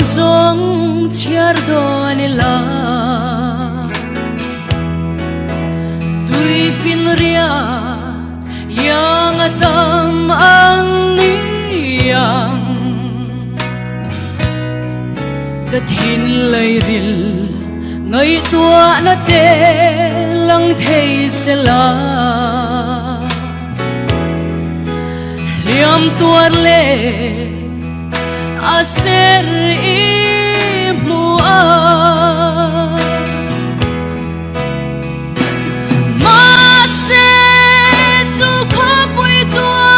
zong chiar do ni la tui fin ria yang atam ang niyang kat hin lai ril ngay tua na te lang thei se la liam tuar le aser i mua ma se chu kho pui tua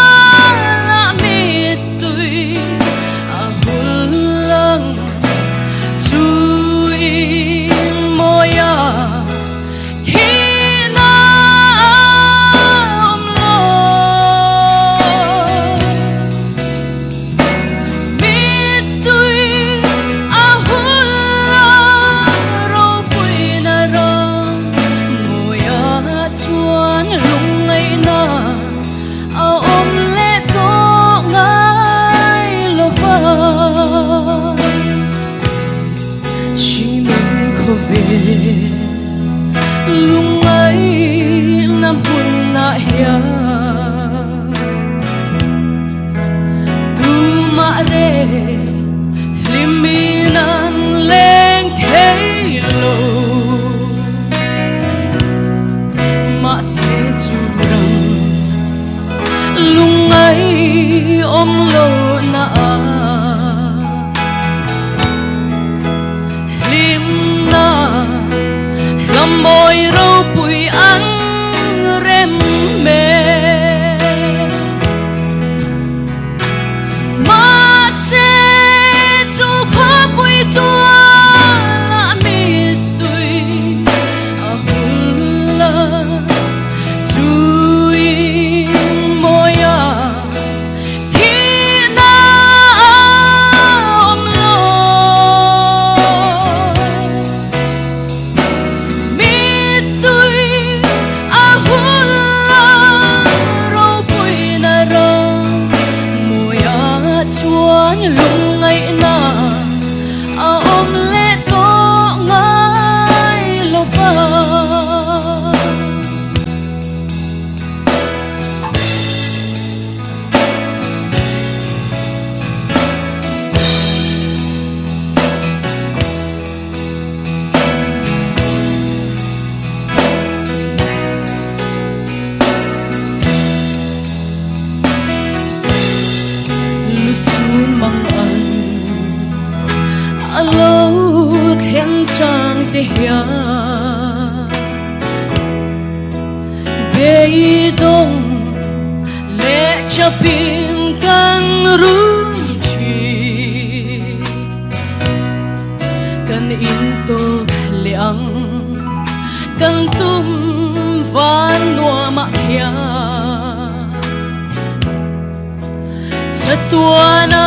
la mi tui a hul lang chu i moya lung ấy nam pun na hia tu ma re liminan leng thei lo ma se chu rang lung ấy om lo na lim na làm môi râu bụi ăn rem mê mà sẽ chú khó bụi tua là mi tui à hùn la chui môi à khi na ôm lo lung ngay na ôm lệ to ngay lo pha sun mang an alo khen trang te hia be dong le chapin kan ru chi kan in to leang kan tum van no ma hia sa tua na